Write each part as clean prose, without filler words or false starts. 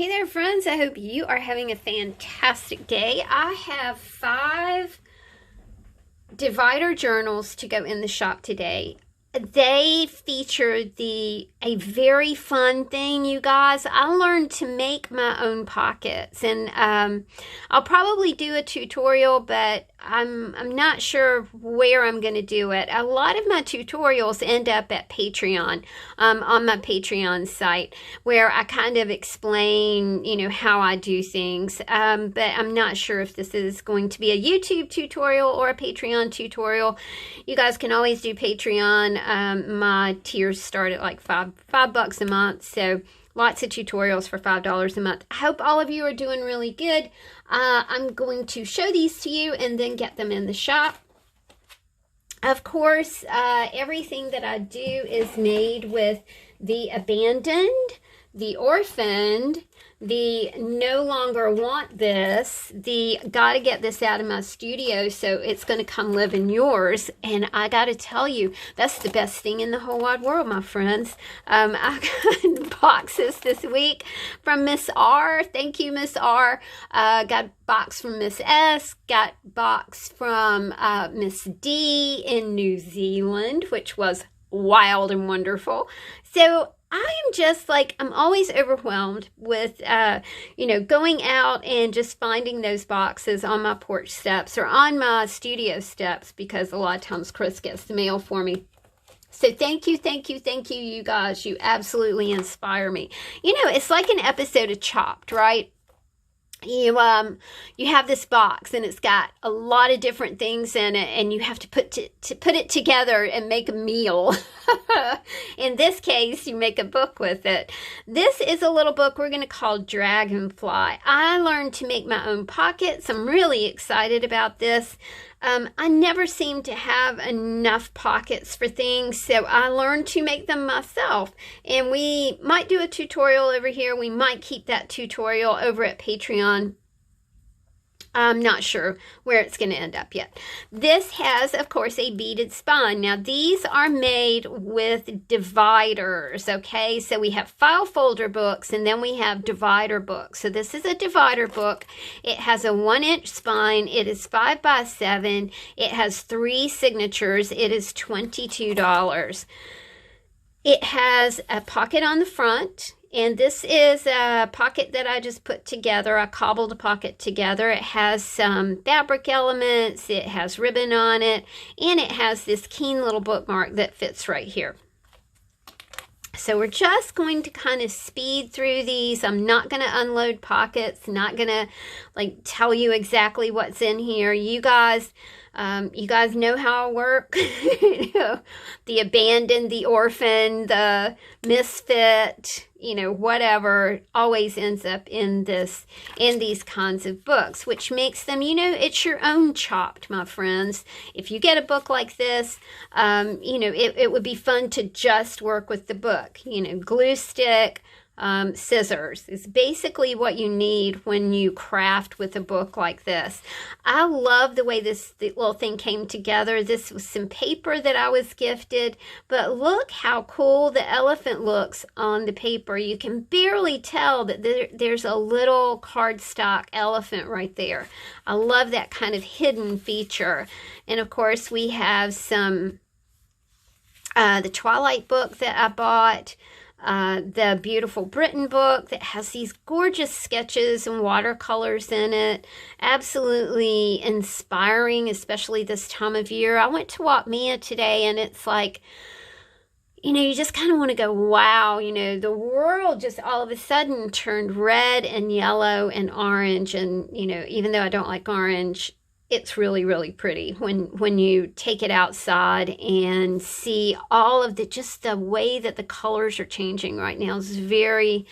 Hey there, friends. I hope you are having a fantastic day. I have 5 divider journals to go in the shop today. They feature a very fun thing, you guys. I learned to make my own pockets, and I'll probably do a tutorial, but I'm not sure where I'm going to do it. A lot of my tutorials end up at Patreon, on my Patreon site, where I kind of explain, how I do things. But I'm not sure if this is going to be a YouTube tutorial or a Patreon tutorial. You guys can always do Patreon. My tiers start at like $5 a month, so lots of tutorials for $5 a month. I hope all of you are doing really good. I'm going to show these to you and then get them in the shop. Of course, everything that I do is made with the abandoned, the orphaned, the no longer want this, the gotta get this out of my studio so it's going to come live in yours. And I gotta tell you, that's the best thing in the whole wide world, my friends. I got boxes this week from Miss R. Thank you, Miss R. Got a box from Miss S. Got box from Miss D in New Zealand, which was wild and wonderful. So I am just like, I'm always overwhelmed with, going out and just finding those boxes on my porch steps or on my studio steps, because a lot of times Chris gets the mail for me. So thank you, you guys. You absolutely inspire me. It's like an episode of Chopped, right? You have this box and it's got a lot of different things in it, and you have to put it together and make a meal. In this case, you make a book with it. This is a little book we're going to call Dragonfly. I learned to make my own pockets. I'm really excited about this. I never seem to have enough pockets for things, so I learned to make them myself. And we might do a tutorial over here. We might keep that tutorial over at Patreon. I'm not sure where it's going to end up yet. This has, of course, a beaded spine. Now, these are made with dividers, okay? So we have file folder books, and then we have divider books. So this is a divider book. It has a 1-inch spine. It is 5 by 7. It has 3 signatures. It is $22. It has a pocket on the front. And this is a pocket that I just put together. I cobbled a pocket together. It has some fabric elements. It has ribbon on it. And it has this keen little bookmark that fits right here. So we're just going to kind of speed through these. I'm not going to unload pockets. Not going to tell you exactly what's in here. You guys know how I work. The abandoned, the orphan, the misfit, whatever always ends up in these kinds of books, which makes them, it's your own Chopped, my friends. If you get a book like this, it would be fun to just work with the book. Glue stick, scissors is basically what you need when you craft with a book like this. I love the way the little thing came together. This was some paper that I was gifted, but look how cool the elephant looks on the paper. You can barely tell that there's a little cardstock elephant right there. I love that kind of hidden feature. And of course we have some the Twilight book that I bought. The Beautiful Britain book that has these gorgeous sketches and watercolors in it. Absolutely inspiring, especially this time of year. I went to Watmia today, and it's like, you just kind of want to go, wow, the world just all of a sudden turned red and yellow and orange. And, even though I don't like orange, it's really, really pretty when you take it outside and see all of just the way that the colors are changing right now is very,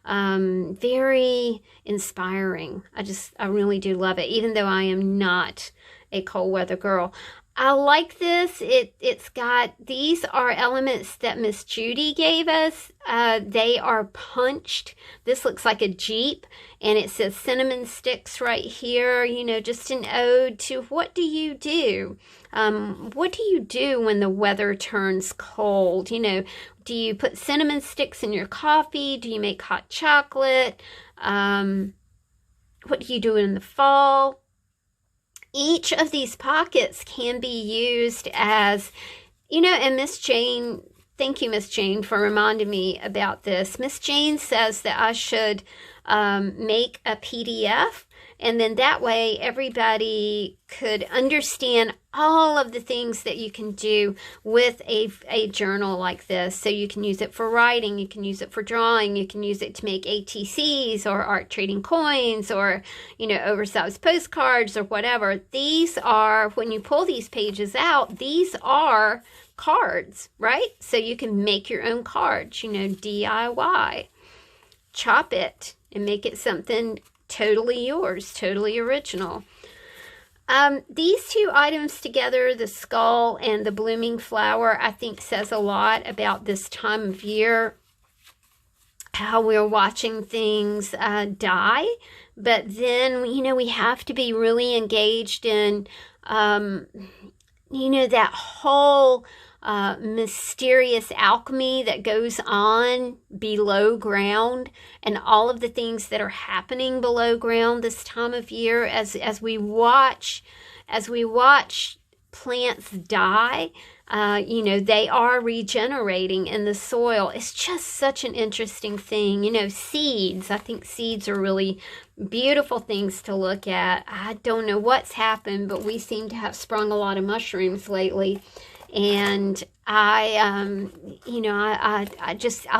very inspiring. I really do love it, even though I am not a cold weather girl. I like this. These are elements that Miss Judy gave us. They are punched. This looks like a Jeep, and it says cinnamon sticks right here. Just an ode to what do you do? What do you do when the weather turns cold? Do you put cinnamon sticks in your coffee? Do you make hot chocolate? What do you do in the fall? Each of these pockets can be used as, and Miss Jane, thank you, Miss Jane, for reminding me about this. Miss Jane says that I should make a PDF, and then that way everybody could understand all of the things that you can do with a journal like this. So you can use it for writing, you can use it for drawing, you can use it to make ATCs or art trading coins or, oversized postcards or whatever. These are, when you pull these pages out, these are cards, right? So you can make your own cards, DIY. Chop it and make it something totally yours, totally original. These two items together, the skull and the blooming flower, I think says a lot about this time of year, how we're watching things die. But then, we have to be really engaged in, that whole mysterious alchemy that goes on below ground, and all of the things that are happening below ground this time of year as we watch plants die. They are regenerating in the soil. It's just such an interesting thing. Seeds. I think seeds are really beautiful things to look at. I don't know what's happened, but we seem to have sprung a lot of mushrooms lately. And I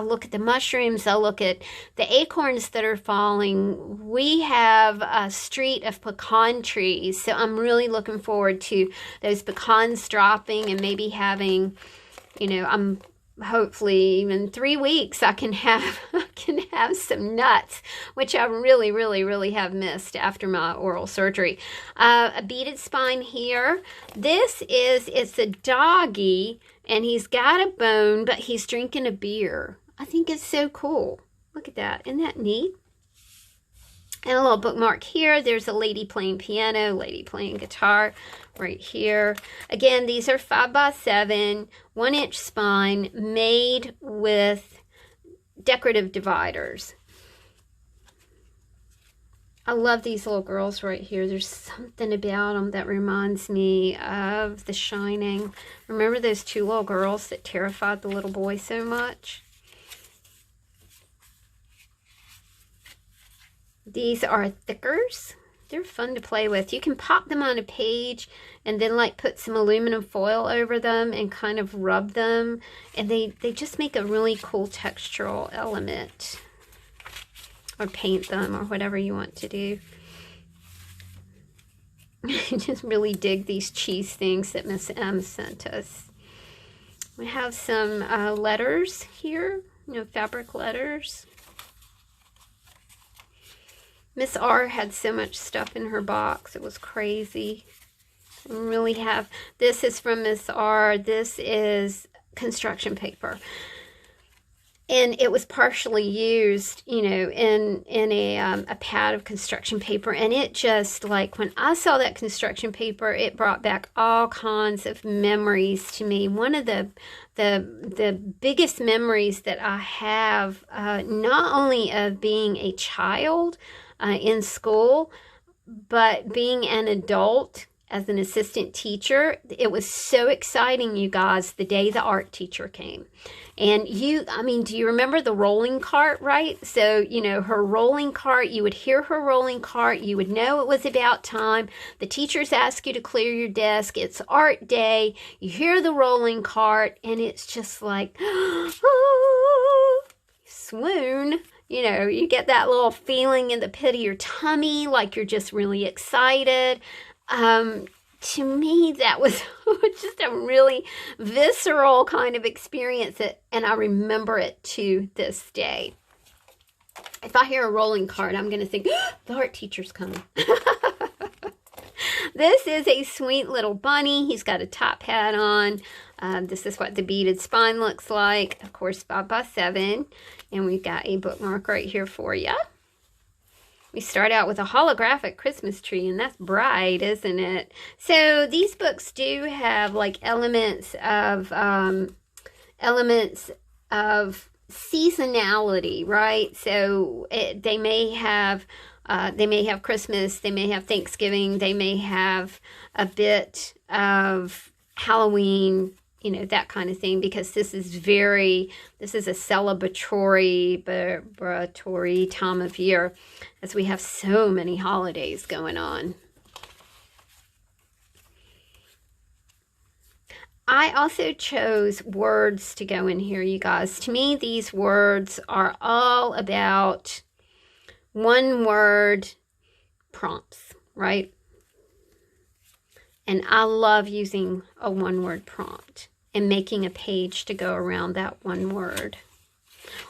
look at the mushrooms, I look at the acorns that are falling. We have a street of pecan trees, so I'm really looking forward to those pecans dropping and maybe having, I'm hopefully even 3 weeks I can have some nuts, which I really, really, really have missed after my oral surgery. A beaded spine here. It's a doggy, and he's got a bone, but he's drinking a beer. I think it's so cool. Look at that. Isn't that neat? And a little bookmark here. There's a lady playing piano, lady playing guitar right here. Again, these are 5x7, 1-inch spine, made with decorative dividers. I love these little girls right here. There's something about them that reminds me of The Shining. Remember those two little girls that terrified the little boy so much? These are thickers. They're fun to play with. You can pop them on a page and then put some aluminum foil over them and kind of rub them. And they just make a really cool textural element. Or paint them or whatever you want to do. I just really dig these cheese things that Miss M sent us. We have some letters here. Fabric letters. Miss R had so much stuff in her box. It was crazy. I really have. This is from Miss R. This is construction paper. And it was partially used, in a pad of construction paper. And it just, when I saw that construction paper, it brought back all kinds of memories to me. One of the biggest memories that I have, not only of being a child in school, but being an adult as an assistant teacher. It was so exciting, you guys, the day the art teacher came. And do you remember the rolling cart, right? So, her rolling cart, you would hear her rolling cart, you would know it was about time. The teachers ask you to clear your desk. It's art day. You hear the rolling cart, and it's just like, swoon. You get that little feeling in the pit of your tummy, like you're just really excited. To me, that was just a really visceral kind of experience, and I remember it to this day. If I hear a rolling cart, I'm going to think, the art teacher's coming. This is a sweet little bunny. He's got a top hat on. This is what the beaded spine looks like. Of course, 5x7. And we've got a bookmark right here for you. We start out with a holographic Christmas tree, and that's bright, isn't it? So these books do have elements of seasonality, right? So they may have Christmas, they may have Thanksgiving, they may have a bit of Halloween, you know, that kind of thing, because this is a celebratory time of year, as we have so many holidays going on. I also chose words to go in here, you guys. To me, these words are all about one word prompts, right? And I love using a one-word prompt and making a page to go around that one word.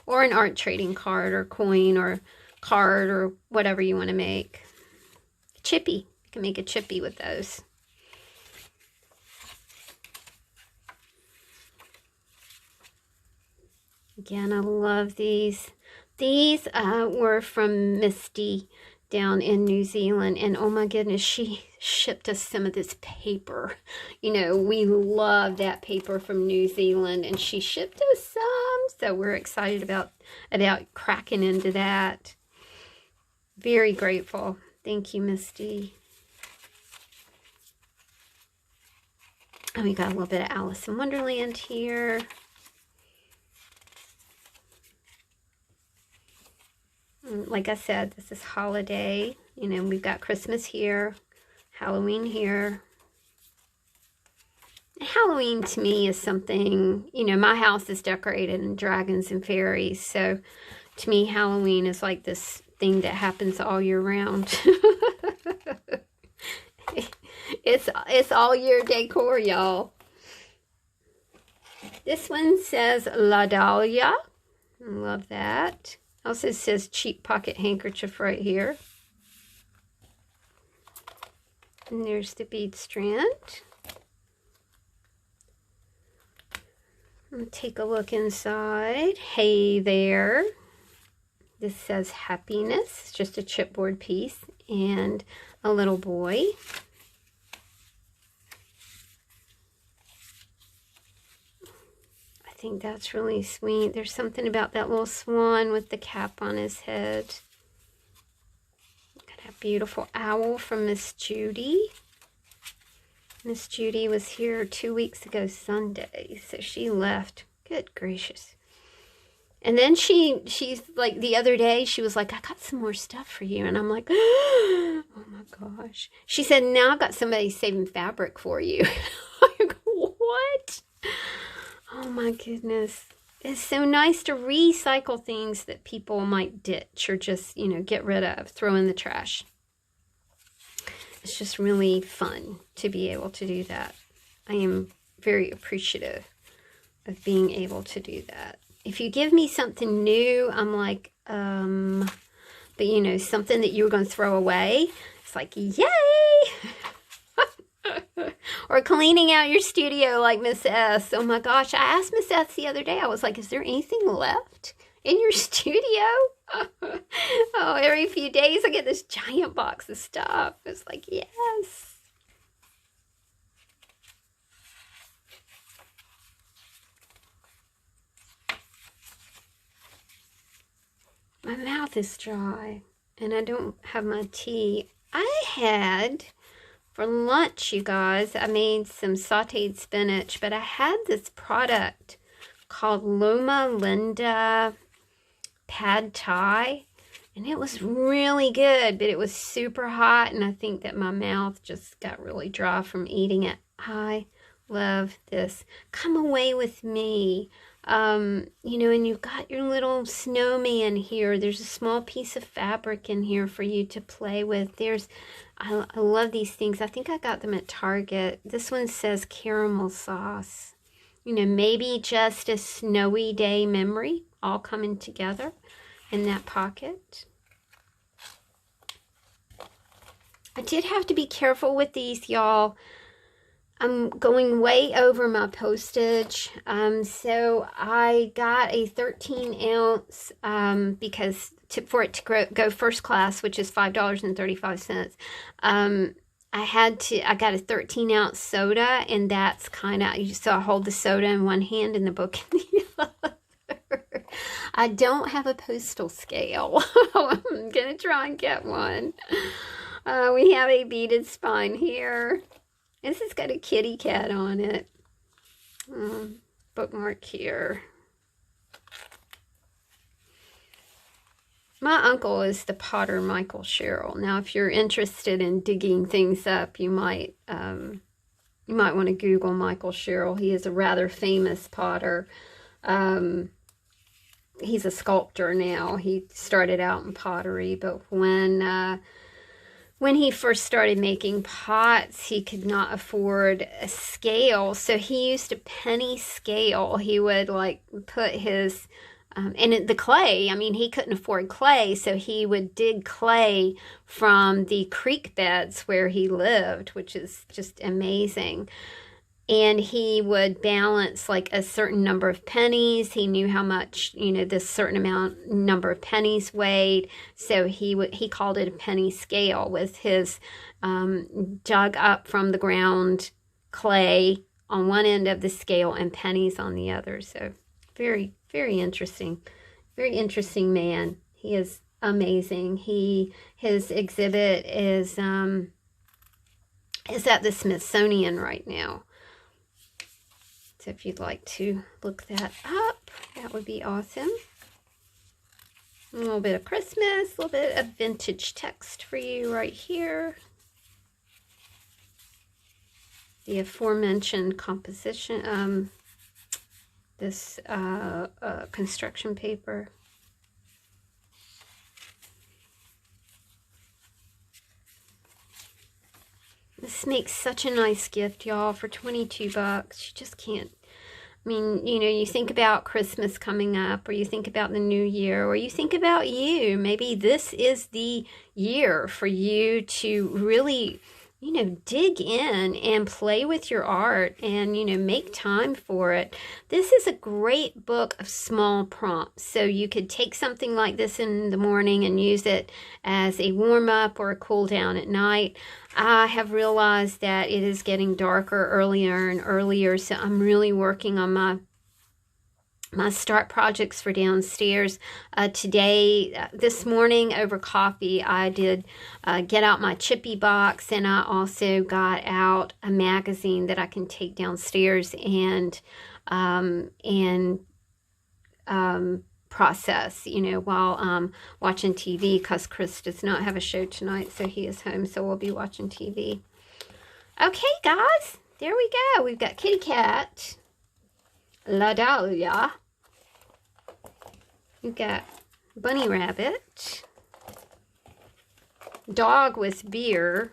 Or an art trading card or coin or card or whatever you want to make. Chippy. You can make a chippy with those. Again, I love these. These were from Misty down in New Zealand. And oh my goodness, she shipped us some of this paper. You know, we love that paper from New Zealand. And she shipped us some. So we're excited about cracking into that. Very grateful. Thank you, Misty. And we got a little bit of Alice in Wonderland here. Like I said, this is holiday. You know, we've got Christmas here, Halloween here. Halloween to me is something, you know, my house is decorated in dragons and fairies. So to me, Halloween is like this thing that happens all year round. It's all year decor, y'all. This one says La Dahlia. I love that. Also says cheap pocket handkerchief right here. And there's the bead strand. I'll take a look inside. Hey there. This says happiness. It's just a chipboard piece and a little boy. I think that's really sweet. There's something about that little swan with the cap on his head. Got a beautiful owl from Miss Judy. Miss Judy was here 2 weeks ago Sunday, so she left. Good gracious. And then she's like, the other day, she was like, I got some more stuff for you. And I'm like, oh my gosh. She said, now I've got somebody saving fabric for you. I'm like, what? Oh my goodness. It's so nice to recycle things that people might ditch or just, you know, get rid of, throw in the trash. It's just really fun to be able to do that. I am very appreciative of being able to do that. If you give me something new, I'm like, but you know, something that you were going to throw away, it's like, yay! Or cleaning out your studio like Miss S. Oh my gosh, I asked Miss S the other day, I was like, is there anything left in your studio? Oh, every few days I get this giant box of stuff. It's like, yes. My mouth is dry and I don't have my tea. I had, for lunch, you guys, I made some sauteed spinach, but I had this product called Loma Linda Pad Thai, and it was really good, but it was super hot, and I think that my mouth just got really dry from eating it. I love this. Come away with me. You know, and you've got your little snowman here. There's a small piece of fabric in here for you to play with. I love these things. I think I got them at Target. This one says caramel sauce. You know, maybe just a snowy day memory all coming together in that pocket. I did have to be careful with these, y'all. I'm going way over my postage, so I got a 13 ounce, because for it to go first class, which is $5.35, I got a 13 ounce soda, and that's kind of, so I hold the soda in one hand and the book in the other. I don't have a postal scale. I'm going to try and get one. We have a beaded spine here. This has got a kitty cat on it. Bookmark here. My uncle is the potter Michael Sherrill. Now, if you're interested in digging things up, you might want to Google Michael Sherrill. He is a rather famous potter. He's a sculptor now. He started out in pottery, but when he first started making pots, he could not afford a scale, so he used a penny scale. He would like put his and the clay, I mean, he couldn't afford clay, so he would dig clay from the creek beds where he lived, which is just amazing. And he would balance like a certain number of pennies. He knew how much, this certain number of pennies weighed. So he called it a penny scale, with his dug up from the ground clay on one end of the scale and pennies on the other. So very, very interesting. Very interesting man. He is amazing. His exhibit is at the Smithsonian right now. So if you'd like to look that up, that would be awesome. A little bit of Christmas, a little bit of vintage text for you right here. The aforementioned composition, this construction paper. This makes such a nice gift, y'all, for 22 bucks. You just can't. I mean, you think about Christmas coming up, or you think about the new year, or you think about you. Maybe this is the year for you to really, dig in and play with your art and, make time for it. This is a great book of small prompts. So you could take something like this in the morning and use it as a warm-up or a cool down at night. I have realized that it is getting darker earlier and earlier, so I'm really working on my start projects for downstairs. This morning over coffee, I did get out my chippy box, and I also got out a magazine that I can take downstairs and process, while watching TV, because Chris does not have a show tonight, so he is home, so we'll be watching TV. Okay, guys, there we go. We've got Kitty Cat, La Dahlia. We've got Bunny Rabbit, Dog with Beer,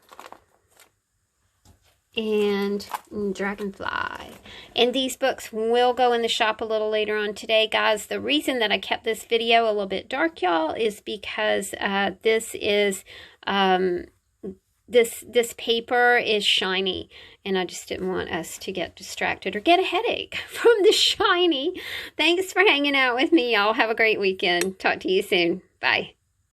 and Dragonfly. And these books will go in the shop a little later on today, guys. The reason that I kept this video a little bit dark, y'all, is because this paper is shiny, and I just didn't want us to get distracted or get a headache from the shiny. Thanks for hanging out with me, y'all. Have a great weekend. Talk to you soon. Bye.